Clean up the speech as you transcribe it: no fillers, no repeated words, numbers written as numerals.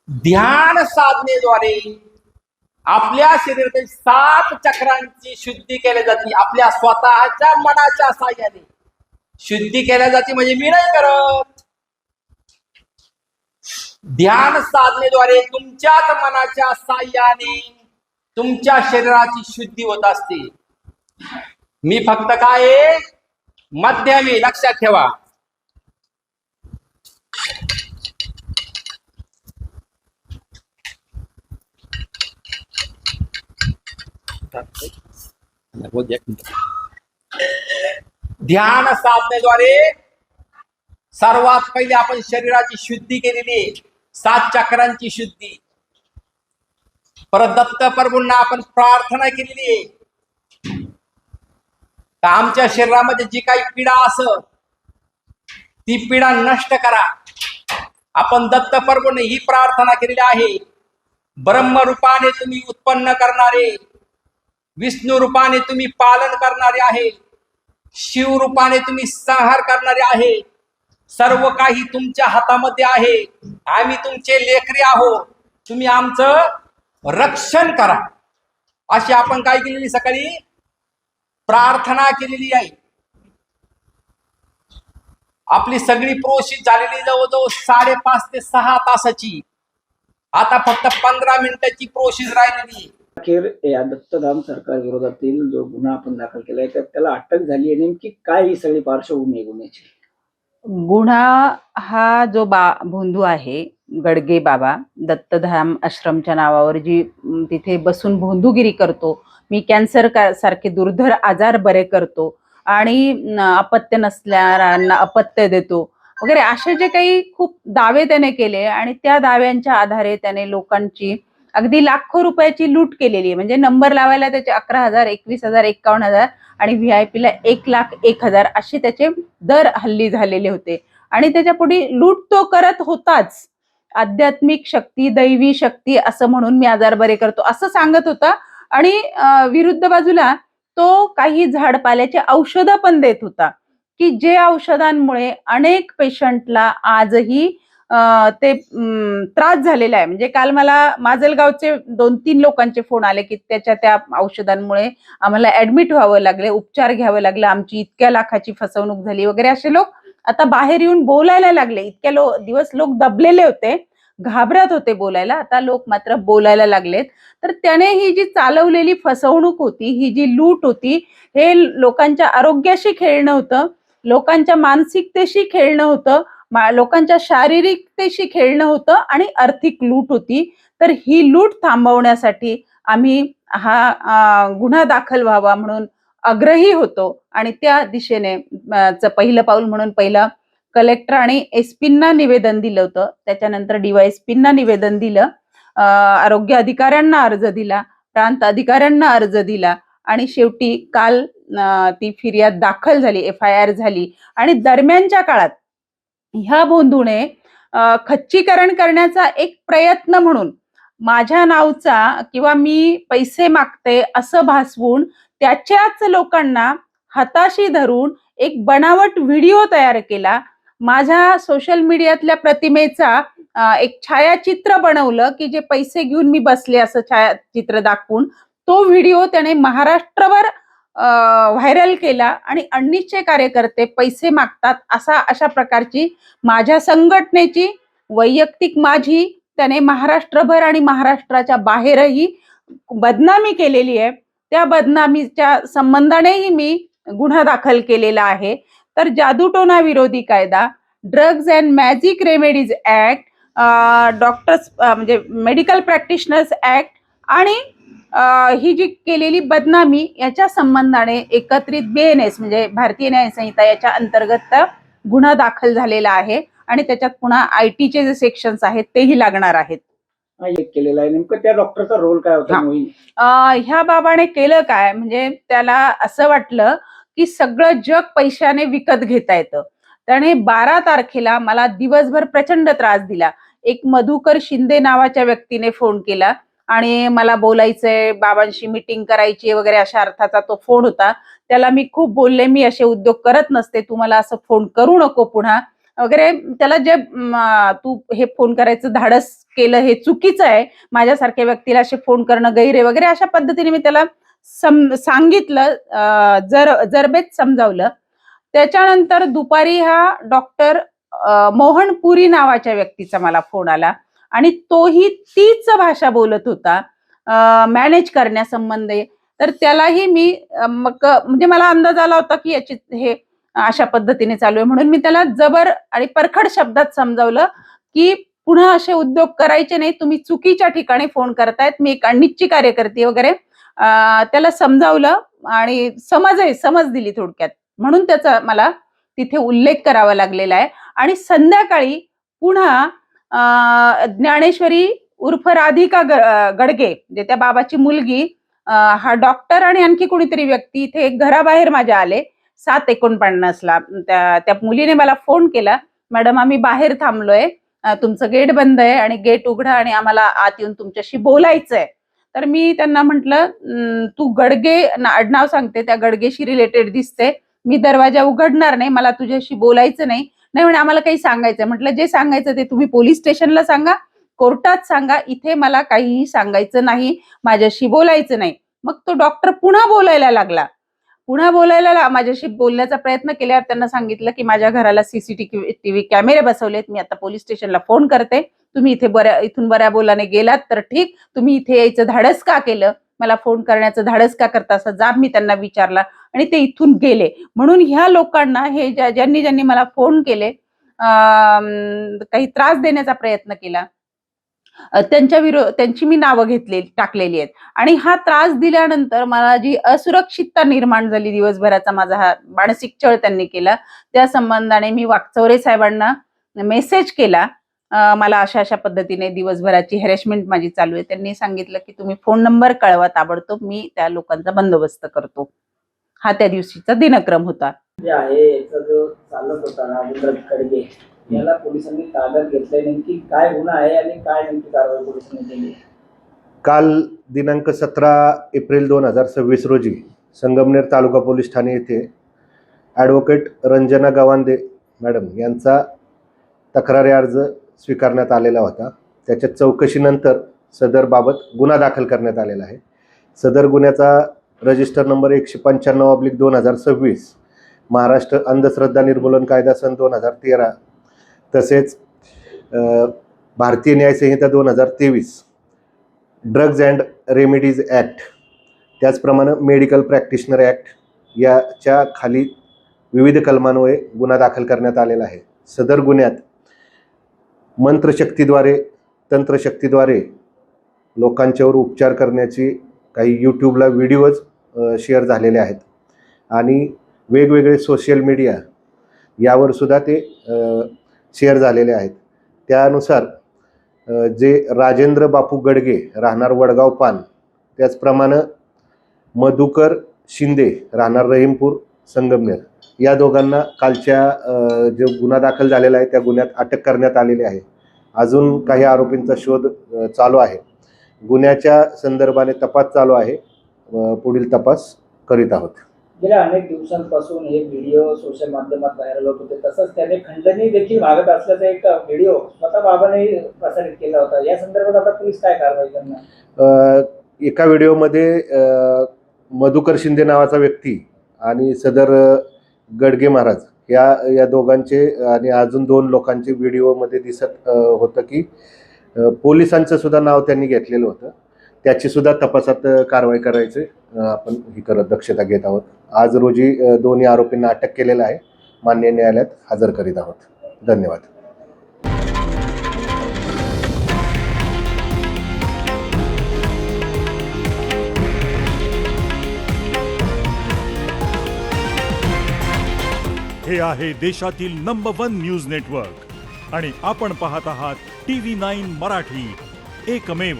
ध्यान साधनेद्वारे आपल्या शरीरातील 7 चक्रांची शुद्धी केली जाते. आपल्या स्वतःच्या मनाच्या साह्याने शुद्धी केल्या जाते. म्हणजे मी नाही करत. ध्यान साधनेद्वारे तुमच्याच मनाच्या साह्याने तुमच्या शरीराची शुद्धी होत असते. मी फक्त काय आहे, मध्यमी. लक्षात ठेवा. ध्यान साधनेद्वारे सर्वात पहिले आपण शरीराची शुद्धी केलेली आहे. 7 चक्रांची शुद्धी. परत दत्त प्रभूंना आपण प्रार्थना केलेली आहे. तर आमच्या शरीरामध्ये जी काही पीडा असं ती पीडा नष्ट करा. आपण दत्त प्रभूंनी ही प्रार्थना केलेली आहे. ब्रह्मरूपाने तुम्ही उत्पन्न करणारे, विष्णू रूपाने तुम्ही पालन करणारे आहे, शिव रूपाने तुम्ही संहार करणारे आहे. सर्व काही तुमच्या हातामध्ये आहे. आम्ही तुमचे लेकरे आहोत. तुम्ही आमचं रक्षण करा. अशी आपण काय केलेली सकाळी प्रार्थना केलेली आहे. आपली सगळी प्रोसेस झालेली जवळजवळ 5.5 ते 6 तासाची. आता फक्त 15 मिनिटाची प्रोसेस राहिलेली आहे. अखेर या दत्तधाम सरकार विरोधातील जो गुन्हा आपण दाखल केलाय त्याला अटक झाली आहे. नेमकी काय ही सगळी पार्श्वभूमी आहे गुन्ह्याची? गुन्हा हा जो भोंदू आहे, गडगे बाबा दत्तधाम आश्रमच्या नावावर जी तिथे बसून भोंदूगिरी करतो, मी कॅन्सर सारखे दुर्धर आजार बरे करतो आणि अपत्य नसणाऱ्यांना अपत्य देतो वगैरे असे जे काही खूप दावे त्याने केले आणि त्या दाव्यांच्या आधारे त्याने लोकांची अगदी लाखो रुपयाची लूट केलेली आहे. म्हणजे नंबर लावायला त्याचे 11,000, 21,000, 51,000 आणि VIP ला 1,01,000 असे त्याचे दर हल्ली झालेले होते. आणि त्याच्या पुढे लूट तो करत होताच. आध्यात्मिक शक्ती, दैवी शक्ती असं म्हणून मी आजार बरे करतो असं सांगत होता. आणि विरुद्ध बाजूला तो काही झाडपाल्याचे औषधं पण देत होता, की जे औषधांमुळे अनेक पेशंटला आजही ते त्रास झालेला आहे. म्हणजे काल मला माजलगावचे 2-3 लोकांचे फोन आले की त्या औषधांमुळे आम्हाला ऍडमिट व्हावं लागले, उपचार घ्यावे लागले, आमची इतक्या लाखाची फसवणूक झाली वगैरे. असे लोक आता बाहेर येऊन बोलायला लागले. इतक्या दिवस लोक दबलेले होते, घाबरत होते बोलायला. आता लोक मात्र बोलायला लागलेत. तर त्याने ही जी चालवलेली फसवणूक होती, ही जी लूट होती, हे लोकांच्या आरोग्याशी खेळणं होतं, लोकांच्या मानसिकतेशी खेळणं होतं, लोकांच्या शारीरिकतेशी खेळणं होतं आणि आर्थिक लूट होती. तर ही लूट थांबवण्यासाठी आम्ही हा गुन्हा दाखल व्हावा म्हणून आग्रही होतो. आणि त्या दिशेने पहिलं पाऊल म्हणून पहिलं कलेक्टर आणि SP-ना निवेदन दिलं होतं. त्याच्यानंतर DYSP-ना निवेदन दिलं, आरोग्य अधिकाऱ्यांना अर्ज दिला, प्रांत अधिकाऱ्यांना अर्ज दिला आणि शेवटी काल ती फिर्याद दाखल झाली, FIR झाली. आणि दरम्यानच्या काळात ह्या भोंदूने खच्चीकरण करण्याचा एक प्रयत्न म्हणून माझ्या नावचा किंवा मी पैसे मागते असं भासवून त्याच्याच लोकांना हाताशी धरून एक बनावट व्हिडिओ तयार केला. माझ्या सोशल मीडियातल्या प्रतिमेचा एक छायाचित्र बनवलं की जे पैसे घेऊन मी बसले असं छायाचित्र दाखवून तो व्हिडिओ त्याने महाराष्ट्रभर व्हायरल केला. आणि 1900 कार्यकर्ते पैसे मागतात अशा प्रकारची माझ्या संघटनेची, वैयक्तिक माझी त्याने महाराष्ट्रभर आणि महाराष्ट्राच्या बाहेरही बदनामी केलेली आहे. त्या बदनामीच्या संबंधानेही मी गुन्हा दाखल केलेला आहे. तर जादूटोना विरोधी कायदा, drugs and magic remedies act, doctors म्हणजे मेडिकल प्रॅक्टिशनर्स ऍक्ट आणि ही जी केलेली बदनामी याच्या संबंधाने एकत्रित BNS म्हणजे भारतीय न्याय संहिता याच्या अंतर्गत गुन्हा दाखल झालेला आहे. आणि त्याच्यात पुन्हा IT चे जे सेक्शन्स आहेत तेही लागणार आहेत. केलेला आहे. नेमकं त्या डॉक्टरचा रोल काय होता? ह्या बाबाने केलं काय, म्हणजे त्याला असं वाटलं की सगळं जग पैशाने विकत घेता येतं. त्याने 12 तारखेला मला दिवसभर प्रचंड त्रास दिला. एक मधुकर शिंदे नावाच्या व्यक्तीने फोन केला आणि मला बोलायचंय, बाबांशी मीटिंग करायची वगैरे अशा अर्थाचा तो फोन होता. त्याला मी खूप बोलले, मी असे उद्योग करत नसते, तू मला असं फोन करू नको पुन्हा. वगैरे त्याला जे तू हे फोन करायचं धाडस केलं हे चुकीचं आहे, माझ्यासारख्या व्यक्तीला असे फोन करणं गैर आहे वगैरे अशा पद्धतीने मी त्याला सांगितलं, जरबेच समजावलं. त्याच्यानंतर दुपारी हा डॉक्टर मोहन पुरी नावाच्या व्यक्तीचा मला फोन आला आणि तोही तीच भाषा बोलत होता मॅनेज करण्यासंबंधी. तर त्यालाही मी मग म्हणजे मला अंदाज आला होता की याची हे अशा पद्धतीने चालू आहे, म्हणून मी त्याला जबर आणि परखड शब्दात समजावलं की पुन्हा असे उद्योग करायचे नाही, तुम्ही चुकीच्या ठिकाणी फोन करतायत, मी एक अनिच्छी कार्यकर्ती वगैरे त्याला समजावलं आणि समज दिली थोडक्यात, म्हणून त्याचा मला तिथे उल्लेख करावा लागलेला आहे. आणि संध्याकाळी पुन्हा ज्ञानेश्वरी उर्फ राधिका गडगे म्हणजे त्या बाबाची मुलगी, हा डॉक्टर आणि आणखी कोणीतरी व्यक्ती इथे घराबाहेर माझ्या आले 7:49ला. त्या मुलीने मला फोन केला, मॅडम आम्ही बाहेर थांबलोय, तुमचं गेट बंद आहे आणि गेट उघडा आणि आम्हाला आत येऊन तुमच्याशी बोलायचंय. तर मी त्यांना म्हटलं तू गडगे आडनाव सांगते, त्या गडगेशी रिलेटेड दिसते, मी दरवाजा उघडणार नाही, मला तुझ्याशी बोलायचं नाही. नाही म्हणे आम्हाला काही सांगायचंय. म्हटलं जे सांगायचं ते तुम्ही पोलीस स्टेशनला सांगा, कोर्टात सांगा, इथे मला काहीही सांगायचं नाही, माझ्याशी बोलायचं नाही. मग तो डॉक्टर पुन्हा बोलायला माझ्याशी बोलण्याचा प्रयत्न केल्यावर त्यांना सांगितलं की माझ्या घराला CCTV कॅमेरे बसवलेत, मी आता पोलीस स्टेशनला फोन करते, तुम्ही इथून बऱ्या बोलाने गेलात तर ठीक, तुम्ही इथे यायचं धाडस का केलं, मला फोन करण्याचं धाडस का करता, असा जाब मी त्यांना विचारला आणि ते इथून गेले. म्हणून ह्या लोकांना हे ज्यांनी मला फोन केले, काही त्रास देण्याचा प्रयत्न केला, त्यांची मी नावं टाकलेली आहेत. आणि हा त्रास दिल्यानंतर मला जी असुरक्षितता निर्माण झाली, दिवसभराचा माझा हा मानसिक छळ त्यांनी केला, त्या संबंधाने मी वाकचौरे साहेबांना मेसेज केला, मला अशा पद्धतीने दिवसभराची हॅरेसमेंट माझी चालू आहे. त्यांनी सांगितलं की तुम्ही फोन नंबर कळवा ताबडतोब, मी त्या लोकांचा बंदोबस्त करतो. हा त्या दिवशीचा दिनक्रम होता. जे आहे याचा जो चालक होता ना खडगे, याला पोलिसांनी ताब्यात घेतलंय, नेमकी काय गुन्हा आहे आणि काय नेमकी कारवाई पोलिसांनी केली? काल दिनांक 17 एप्रिल 2026 रोजी संगमनेर तालुका पोलीस ठाणे येथे ॲडव्होकेट रंजना गवांदे मॅडम यांचा तक्रारी अर्ज स्वीकारण्यात आलेला होता. त्याच्या चौकशीनंतर सदर बाबत गुन्हा दाखल करण्यात आलेला आहे. सदर गुन्ह्याचा रजिस्टर नंबर 195/2026, महाराष्ट्र अंधश्रद्धा निर्मूलन कायदा सन 2013, तसेच भारतीय न्यायसंहिता 2023, ड्रग्ज अँड रेमेडीज ॲक्ट, त्याचप्रमाणे मेडिकल प्रॅक्टिशनर ॲक्ट याच्या खाली विविध कलमान्वये गुन्हा दाखल करण्यात आलेला आहे. सदर गुन्ह्यात मंत्रशक्तीद्वारे तंत्रशक्तीद्वारे लोकांच्यावर उपचार करण्याची काही यूट्यूबला व्हिडिओज शेअर झालेले आहेत आणि वेगवेगळे सोशल मीडिया यावर सुद्धा ते शेअर झालेले आहेत. त्यानुसार जे राजेंद्र बापू गडगे राहणार वडगाव पान, त्याचप्रमाणे मधुकर शिंदे राहणार रहीमपूर संगमनेर, या दोघांना कालच्या जो गुन्हा दाखल झालेला आहे त्या गुन्ह्यात अटक करण्यात आलेली आहे. अजून काही आरोपींचा शोध चालू आहे. गुन्ह्याच्या संदर्भाने तपास चालू आहे, पुढील तपास करीत आहोत. गेल्या अनेक दिवसांपासून हे व्हिडिओ सोशल माध्यमात व्हायरल होत होते, तसंच त्याने खंडणी देखील मागत असल्याचा एक व्हिडिओ स्वतः बाबाने प्रसारित केला होता. या संदर्भात आता पोलीस काय कारवाई करणार? एका व्हिडिओमध्ये मधुकर शिंदे नावाचा व्यक्ती आणि सदर गडगे महाराज या दोघांचे आणि अजून 2 लोकांचे व्हिडिओमध्ये दिसत होतं की पोलिसांचं सुद्धा नाव त्यांनी घेतलेलं होतं. त्याची सुद्धा तपासात कारवाई करायचे आपण दक्षता घेत आहोत. आज रोजी दोन्ही आरोपींना अटक केलेलं आहे, मान्य न्यायालयात हजर करीत आहोत. धन्यवाद. हे आहे देशातील नंबर 1 न्यूज नेटवर्क आणि आपण पाहत आहात TV9 मराठी, एकमेव.